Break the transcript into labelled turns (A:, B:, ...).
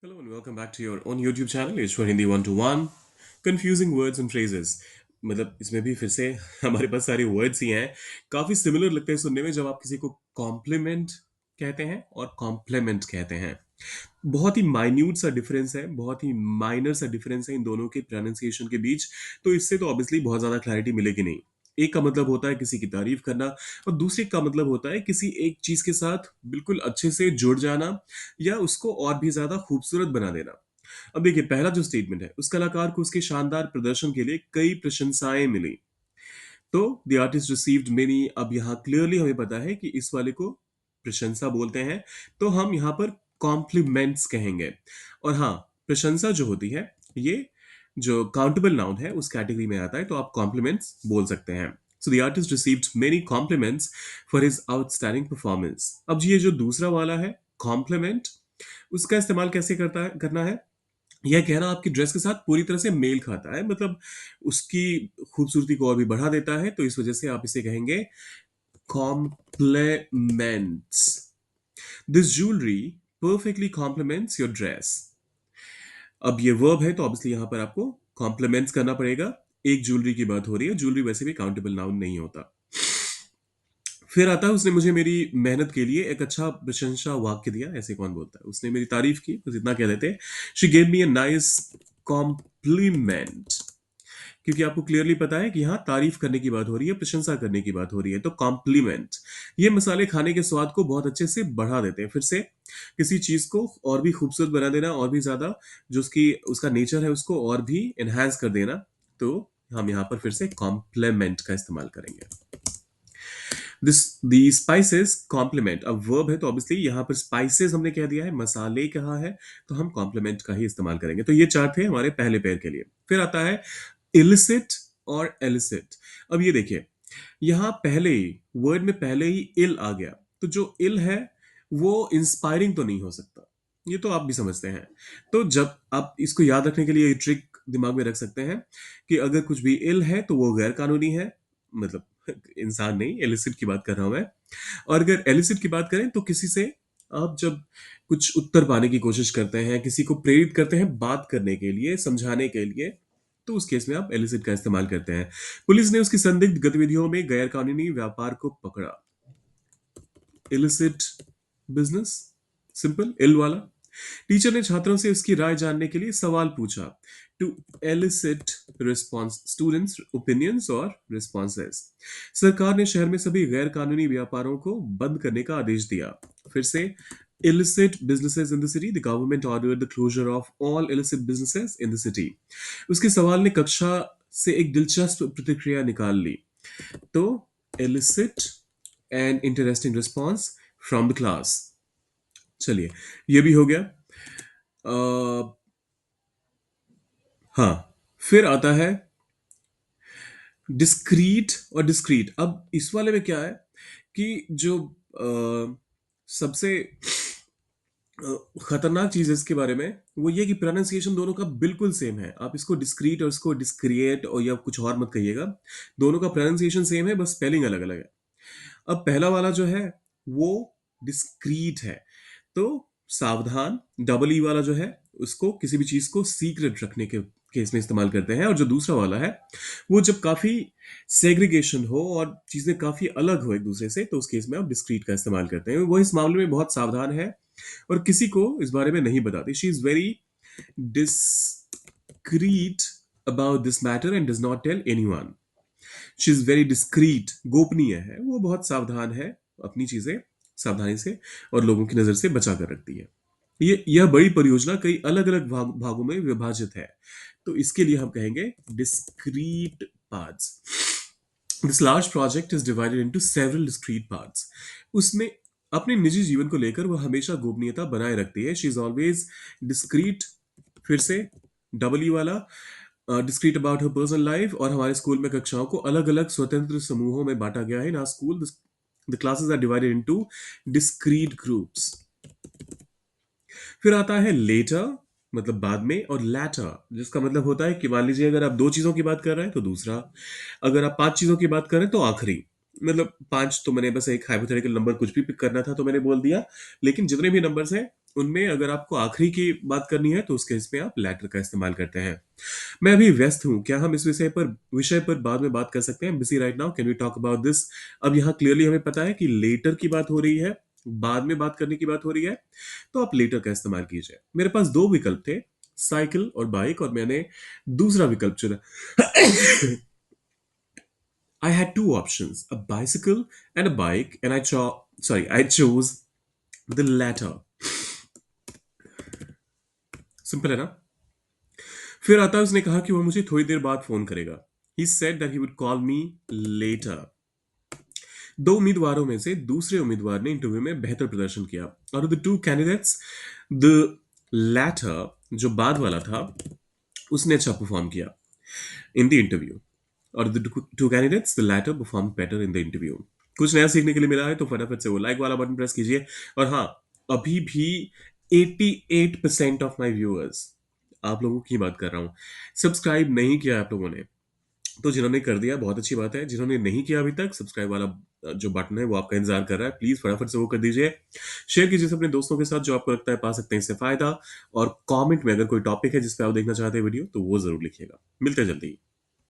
A: Hello and welcome back to your own YouTube channel. It's for Hindi 1 to 1 confusing words and phrases. मतलब इसमें भी फिर से हमारे पास सारे वर्ड्स ही हैं, काफी सिमिलर लगते हैं सुनने में जब आप किसी को कॉम्प्लीमेंट कहते हैं और कॉम्प्लीमेंट कहते हैं। बहुत ही माइन्यूट सा डिफरेंस है, बहुत ही माइनर सा डिफरेंस है इन दोनों के प्रोनाउंसिएशन के बीच। तो इससे तो ऑब्वियसली बहुत ज्यादा क्लैरिटी मिलेगी नहीं। एक का मतलब होता है किसी की तारीफ करना, और दूसरे का मतलब होता है किसी एक चीज के साथ बिल्कुल अच्छे से जुड़ जाना या उसको और भी ज्यादा खूबसूरत बना देना। अब देखिए, पहला जो स्टेटमेंट है, उस कलाकार को उसके शानदार प्रदर्शन के लिए कई प्रशंसाएं मिली। तो द आर्टिस्ट रिसीव्ड मेनी। अब यहाँ क्लियरली हमें पता है कि इस वाले को प्रशंसा बोलते हैं, तो हम यहाँ पर कॉम्प्लीमेंट्स कहेंगे। और हाँ, प्रशंसा जो होती है, ये जो काउंटेबल नाउन है उस कैटेगरी में आता है, तो आप कॉम्प्लीमेंट्स बोल सकते हैं। So the artist received many compliments for his outstanding performance. अब ये जो दूसरा वाला है, कॉम्प्लीमेंट, उसका इस्तेमाल कैसे करना है? यह कहना आपकी ड्रेस के साथ पूरी तरह से मेल खाता है, मतलब उसकी खूबसूरती को और भी बढ़ा देता है, तो इस वजह से आप इसे कहेंगे compliments. This jewellery perfectly compliments your dress. अब ये वर्ब है, तो ऑब्वियसली यहां पर आपको कॉम्प्लीमेंट्स करना पड़ेगा। एक ज्वेलरी की बात हो रही है, ज्वेलरी वैसे भी काउंटेबल नाउन नहीं होता। फिर आता है, उसने मुझे मेरी मेहनत के लिए एक अच्छा प्रशंसा वाक्य दिया। ऐसे कौन बोलता है? उसने मेरी तारीफ की, बस इतना कह देते हैं, she gave me a nice compliment. क्योंकि आपको क्लियरली पता है कि यहाँ तारीफ करने की बात हो रही है, प्रशंसा करने की बात हो रही है, तो कॉम्प्लीमेंट। ये मसाले खाने के स्वाद को बहुत अच्छे से बढ़ा देते हैं। फिर से किसी चीज को और भी खूबसूरत बना देना, और भी ज्यादा जो उसकी उसका नेचर है उसको और भी एनहांस कर देना। तो हम यहाँ पर फिर से कॉम्प्लीमेंट का इस्तेमाल करेंगे। This the spices compliment. अब वर्ब है, तो ऑब्वियसली यहाँ पर स्पाइसेस हमने कह दिया है, मसाले कहा है, तो हम कॉम्प्लीमेंट का ही इस्तेमाल करेंगे। तो ये चार थे हमारे पहले पेयर के लिए। फिर आता है इलिसिट और एलिसिट। अब ये देखिए, यहां पहले ही वर्ड में पहले ही इल आ गया, तो जो इल है वो इंस्पायरिंग तो नहीं हो सकता। ये तो आप भी समझते हैं। तो जब आप इसको याद रखने के लिए ये ट्रिक दिमाग में रख सकते हैं कि अगर कुछ भी इल है तो वो गैर कानूनी है, मतलब इंसान नहीं, एलिसिट की बात कर रहा हूं मैं। और अगर एलिसिट की बात करें तो किसी से आप जब कुछ उत्तर पाने की कोशिश करते हैं, किसी को प्रेरित करते हैं बात करने के लिए, समझाने के लिए, तो उस केस में आप एलिसिट का इस्तेमाल करते हैं। पुलिस ने उसकी संदिग्ध गतिविधियों में गैर कानूनी व्यापार को पकड़ा। इलिसिट बिजनेस, सिंपल इल वाला। टीचर ने छात्रों से उसकी राय जानने के लिए सवाल पूछा, to elicit response students opinions और रिस्पॉन्सेस। सरकार ने शहर में सभी गैर कानूनी व्यापारों को बंद करने का आदेश दिया। फिर से, illicit businesses in the city, the government ordered the closure of all illicit businesses in the city। उसके सवाल ने कक्षा से एक दिलचस्प प्रतिक्रिया निकाल ली। तो illicit and interesting response from the class। चलिए, ये भी हो गया। हाँ, फिर आता है डिस्क्रीट और डिस्क्रीट। अब इस वाले में क्या है कि जो सबसे खतरनाक चीज है इसके बारे में, वो ये कि प्रोनाउंसिएशन दोनों का बिल्कुल सेम है। आप इसको डिस्क्रीट और इसको डिस्क्रिएट और या कुछ और मत कहिएगा, दोनों का प्रोनाउंसिएशन सेम है, बस स्पेलिंग अलग अलग है। अब पहला वाला जो है वो डिस्क्रीट है, तो सावधान। डबल ई वाला जो है उसको किसी भी चीज को सीक्रेट रखने के केस में इस्तेमाल करते हैं। और जो दूसरा वाला है वो जब काफी सेग्रीगेशन हो और चीजें काफी अलग हो एक दूसरे से, तो उस केस में आप डिस्क्रीट का इस्तेमाल करते हैं। वो इस मामले में बहुत सावधान है और किसी को इस बारे में नहीं बताती। She is very discreet about this matter and does not tell anyone. She is very discreet, गोपनीय है, वो बहुत सावधान है, अपनी चीजें सावधानी से और लोगों की नजर से बचा कर रखती है। ये यह बड़ी परियोजना कई अलग अलग भागों में विभाजित है, तो इसके लिए हम कहेंगे discrete parts. This large project is divided into several discrete parts. उसने अपने निजी जीवन को लेकर वह हमेशा गोपनीयता बनाए रखती है। She is always discrete. फिर से डबल ई वाला, discrete about her personal life. और हमारे स्कूल में कक्षाओं को अलग अलग स्वतंत्र समूहों में बांटा गया है। In our school the classes are divided into discrete groups. फिर आता है लेटर, मतलब बाद में, और लैटर जिसका मतलब होता है कि मान लीजिए अगर आप दो चीजों की बात कर रहे हैं तो दूसरा, अगर आप पांच चीजों की बात कर रहे हैं तो आखिरी। मतलब पांच तो मैंने बस एक हाइपोथेटिकल नंबर कुछ भी पिक करना था तो मैंने बोल दिया, लेकिन जितने भी नंबर्स हैं उनमें अगर आपको आखिरी की बात करनी है तो उस केस में आप लेटर का इस्तेमाल करते हैं। मैं अभी व्यस्त हूँ, क्या हम इस विषय पर बाद में बात कर सकते हैं? Busy right now, can we talk about this? अब यहाँ क्लियरली हमें पता है कि लेटर की बात हो रही है, बाद में बात करने की बात हो रही है, तो आप लेटर का इस्तेमाल कीजिए। मेरे पास दो विकल्प थे, साइकिल और बाइक, और मैंने दूसरा विकल्प चुना। I had two options, a bicycle and a bike, and I chose the latter. Simple है ना? फिर आता है, उसने कहा कि वह मुझे थोड़ी देर बाद फोन करेगा। He said that he would call me later. दो उम्मीदवारों में से दूसरे उम्मीदवार ने इंटरव्यू में बेहतर प्रदर्शन किया। Out of the two candidates, the latter, जो बाद वाला था, उसने अच्छा परफॉर्म किया इन द इंटरव्यू। और the two candidates, the latter perform better in the interview. कुछ नया सीखने के लिए मिला है तो फटाफट से वो लाइक वाला बटन प्रेस कीजिए। और हाँ, अभी भी 88% ऑफ माय व्यूअर्स, आप लोगों की बात कर रहा हूँ, सब्सक्राइब नहीं किया आप लोगों ने। तो जिन्होंने कर दिया बहुत अच्छी बात है, जिन्होंने नहीं किया अभी तक, सब्सक्राइब वाला जो बटन है वो आपका इंतजार कर रहा है, प्लीज फटाफट से वो कर दीजिए। शेयर कीजिए अपने दोस्तों के साथ जो आपको लगता है पा सकते हैं इससे फायदा। और कमेंट में अगर कोई टॉपिक है जिस पे आप देखना चाहते हैं वीडियो, तो वो जरूर लिखिएगा। मिलते हैं जल्दी।